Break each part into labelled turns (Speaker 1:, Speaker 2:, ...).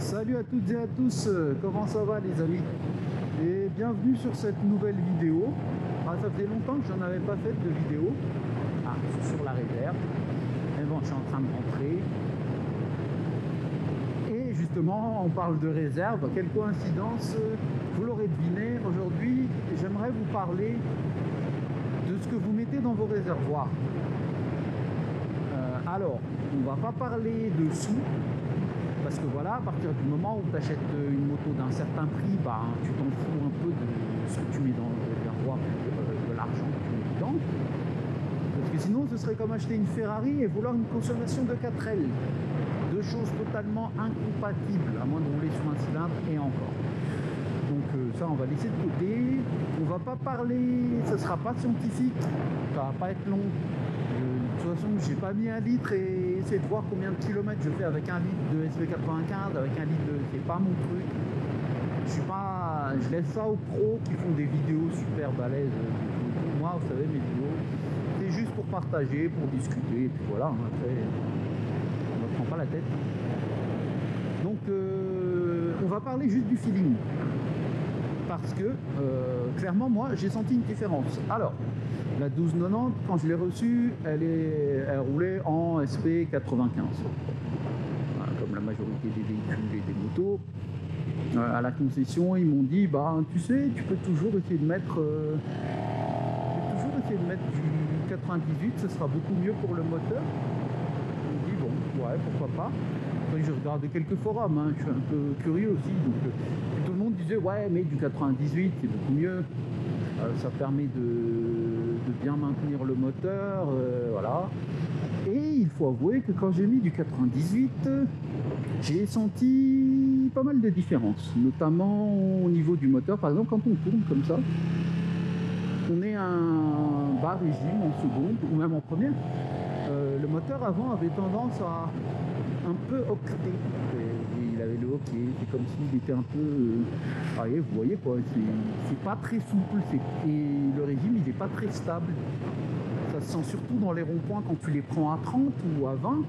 Speaker 1: Salut à toutes et à tous, comment ça va les amis? Et bienvenue sur cette nouvelle vidéo. Ça faisait longtemps que j'en avais pas fait de vidéo. Sur la réserve. Mais bon, je suis en train de rentrer. Et justement, on parle de réserve. Quelle coïncidence, vous l'aurez deviné, aujourd'hui, j'aimerais vous parler de ce que vous mettez dans vos réservoirs. Alors, on va pas parler de sous. Parce que voilà, à partir du moment où tu achètes une moto d'un certain prix, tu t'en fous un peu de ce que tu mets dans le réservoir, de l'argent que tu mets dedans. Parce que sinon, ce serait comme acheter une Ferrari et vouloir une consommation de 4L. Deux choses totalement incompatibles, à moins de rouler sur un cylindre et encore. Donc ça, on va laisser de côté. On va pas parler, ça sera pas scientifique, ça va pas être long. De toute façon, j'ai pas mis un litre et essayer de voir combien de kilomètres je fais avec un litre de SP95, avec un litre de... C'est pas mon truc. Je laisse ça aux pros qui font des vidéos super balèzes. Pour moi, vous savez, mes vidéos, c'est juste pour partager, pour discuter, et puis voilà. Après, on ne prend pas la tête. Donc, on va parler juste du feeling. Parce que, clairement, moi, j'ai senti une différence. Alors, la 1290, quand je l'ai reçue, elle roulait en SP95. Voilà, comme la majorité des véhicules et des motos. À la concession, ils m'ont dit, tu sais, tu peux toujours essayer de mettre, du 98, ce sera beaucoup mieux pour le moteur. Je me dis, bon, ouais, pourquoi pas. Après, j'ai regardé quelques forums, je suis un peu curieux aussi. Donc, tout le monde disait, ouais, mais du 98, c'est beaucoup mieux. Ça permet de bien maintenir le moteur, voilà. Et il faut avouer que quand j'ai mis du 98, j'ai senti pas mal de différences, notamment au niveau du moteur. Par exemple, quand on tourne comme ça, on est un bas régime en seconde ou même en première. Le moteur avant avait tendance à un peu octer. Il avait le hockey, c'est comme s'il était un peu... vous voyez quoi, c'est pas très souple, et le régime il est pas très stable. Ça se sent surtout dans les ronds-points quand tu les prends à 30 ou à 20.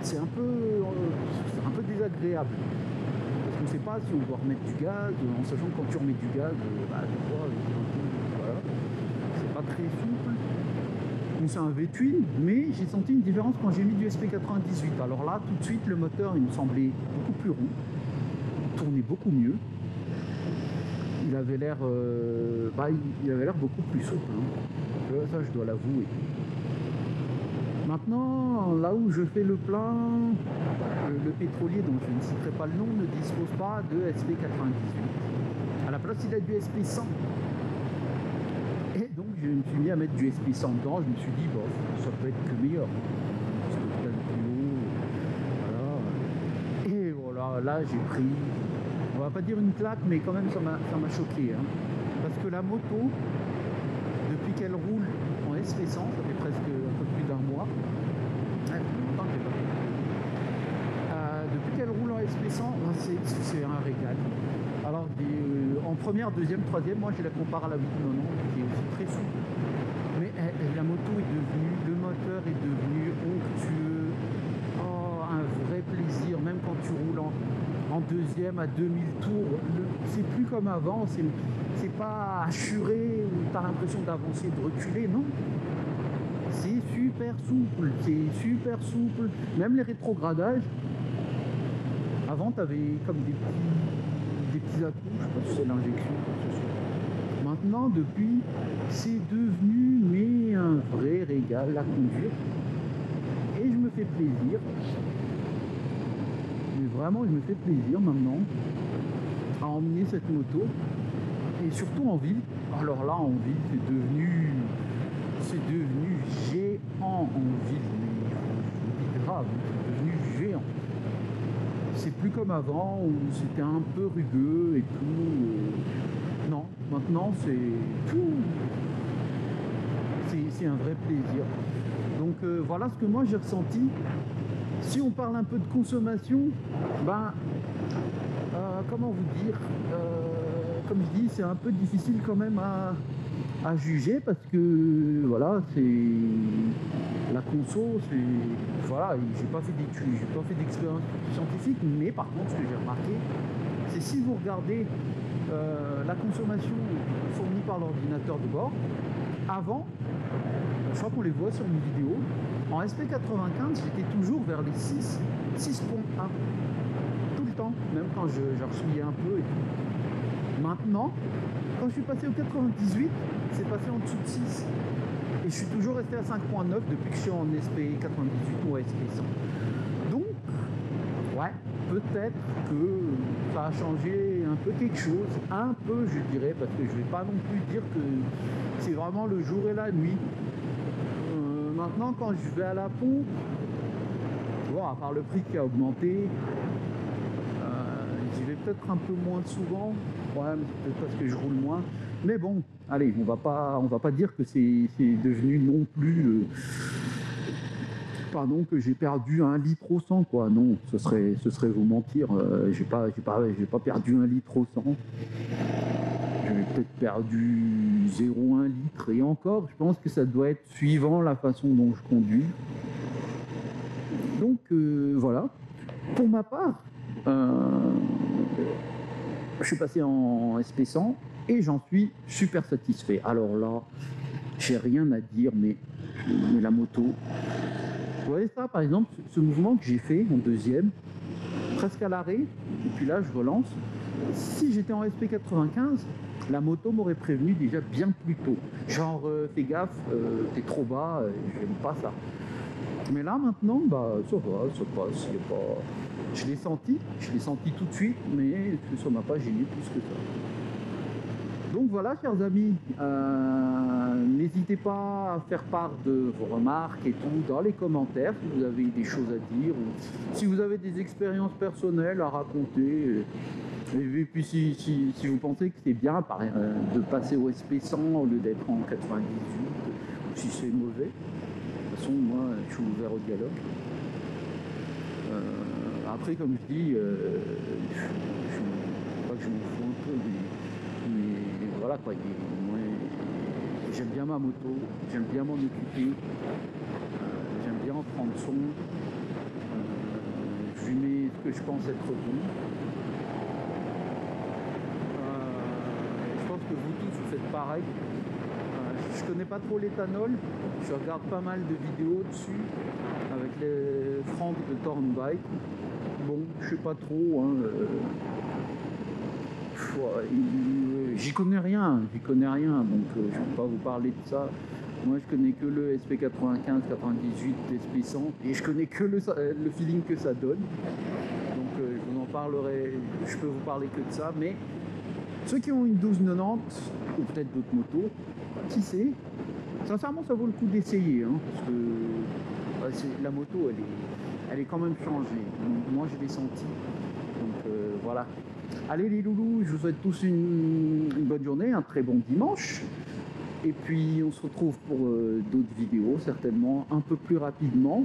Speaker 1: C'est un peu désagréable. Parce qu'on ne sait pas si on doit remettre du gaz, en sachant que quand tu remets du gaz, des fois, voilà, c'est pas très souple. Donc c'est un V-twin, mais j'ai senti une différence quand j'ai mis du SP98. Alors là, tout de suite, le moteur, il me semblait beaucoup plus rond, il tournait beaucoup mieux. Il avait l'air beaucoup plus souple. Ça, je dois l'avouer. Maintenant, là où je fais le plein, le pétrolier, dont je ne citerai pas le nom, ne dispose pas de SP98. À la place, il a du SP100. Et donc, je me suis mis à mettre du SP100 dedans. Je me suis dit, ça peut être que meilleur. Parce que plein de plus haut, voilà. Et voilà, là, j'ai pris, on va pas dire une claque, mais quand même, ça m'a choqué. Parce que la moto, depuis qu'elle roule en SP100, ça fait presque un peu plus d'un mois. Ça fait longtemps que j'ai pas fait. Depuis qu'elle roule en SP100, c'est un régal. Alors, en première, deuxième, troisième, moi je la compare à la 890, qui est aussi très souple. Mais la moto est devenue, le moteur est devenu onctueux. Oh, un vrai plaisir, même quand tu roules en deuxième à 2000 tours. C'est plus comme avant, c'est pas assuré où tu as l'impression d'avancer, de reculer, non. C'est super souple, même les rétrogradages. Avant, tu avais comme des petits à-coups, je sais pas si c'est l'injection. Maintenant, depuis, c'est devenu un vrai régal à conduire. Et je me fais plaisir. Mais vraiment, je me fais plaisir maintenant à emmener cette moto. Et surtout en ville. Alors là, en ville, c'est devenu géant en ville. Mais grave, c'est devenu géant. C'est plus comme avant où c'était un peu rugueux et tout. Non, maintenant c'est tout. C'est un vrai plaisir. Donc voilà ce que moi j'ai ressenti. Si on parle un peu de consommation, comment vous dire, comme je dis, c'est un peu difficile quand même à juger parce que voilà, c'est La conso, c'est... Voilà, j'ai pas fait d'études, j'ai pas fait d'expérience scientifique, mais par contre, ce que j'ai remarqué, c'est si vous regardez la consommation fournie par l'ordinateur de bord, avant, je crois qu'on les voit sur une vidéo, en SP95, j'étais toujours vers les 6.1, tout le temps, même quand je ressouillais un peu et tout. Maintenant, quand je suis passé au 98, c'est passé en dessous de 6. Et je suis toujours resté à 5.9 depuis que je suis en SP98 ou SP100. Donc, ouais, peut-être que ça a changé un peu quelque chose, un peu je dirais, parce que je vais pas non plus dire que c'est vraiment le jour et la nuit. Maintenant, quand je vais à la pompe, bon, à part le prix qui a augmenté, j'y vais peut-être un peu moins souvent. Ouais, mais c'est peut-être parce que je roule moins. Mais bon, allez, on va pas dire que c'est devenu non plus... pardon, que j'ai perdu 1 litre au 100, quoi. Non, ce serait vous mentir. J'ai pas perdu 1 litre au 100. J'ai peut-être perdu 0,1 litre. Et encore, je pense que ça doit être suivant la façon dont je conduis. Donc, voilà. Pour ma part, je suis passé en SP100 et j'en suis super satisfait. Alors là, j'ai rien à dire, mais la moto... Vous voyez ça, par exemple, ce mouvement que j'ai fait en deuxième, presque à l'arrêt, et puis là, je relance. Si j'étais en SP95, la moto m'aurait prévenu déjà bien plus tôt. Genre, fais gaffe, t'es trop bas, j'aime pas ça. Mais là, maintenant, bah, ça passe, y a pas... Je l'ai senti tout de suite, mais ça m'a pas gêné plus que ça. Donc voilà, chers amis, n'hésitez pas à faire part de vos remarques et tout dans les commentaires si vous avez des choses à dire ou si vous avez des expériences personnelles à raconter. Et puis si vous pensez que c'est bien de passer au SP100 au lieu d'être en 98, ou si c'est mauvais, de toute façon, moi, je suis ouvert au dialogue. Après, comme je dis, pas que je m'en fous un peu, mais voilà quoi, moi, j'aime bien ma moto, j'aime bien m'en occuper, j'aime bien en prendre soin, je lui mets ce que je pense être bon. Je pense que vous tous vous faites pareil. Je connais pas trop l'éthanol, je regarde pas mal de vidéos dessus avec les Franck de Tornbike. Bon, je sais pas trop, hein, j'y connais rien, donc je ne vais pas vous parler de ça. Moi, je connais que le SP95, 98, SP100, et je connais que le feeling que ça donne. Donc, je vous en parlerai, je peux vous parler que de ça, mais ceux qui ont une 1290, ou peut-être d'autres motos, qui sait, sincèrement, ça vaut le coup d'essayer, hein, parce que la moto, elle est quand même changée. Moi, je l'ai senti, donc voilà. Allez les loulous, je vous souhaite tous une bonne journée, un très bon dimanche. Et puis on se retrouve pour d'autres vidéos, certainement un peu plus rapidement.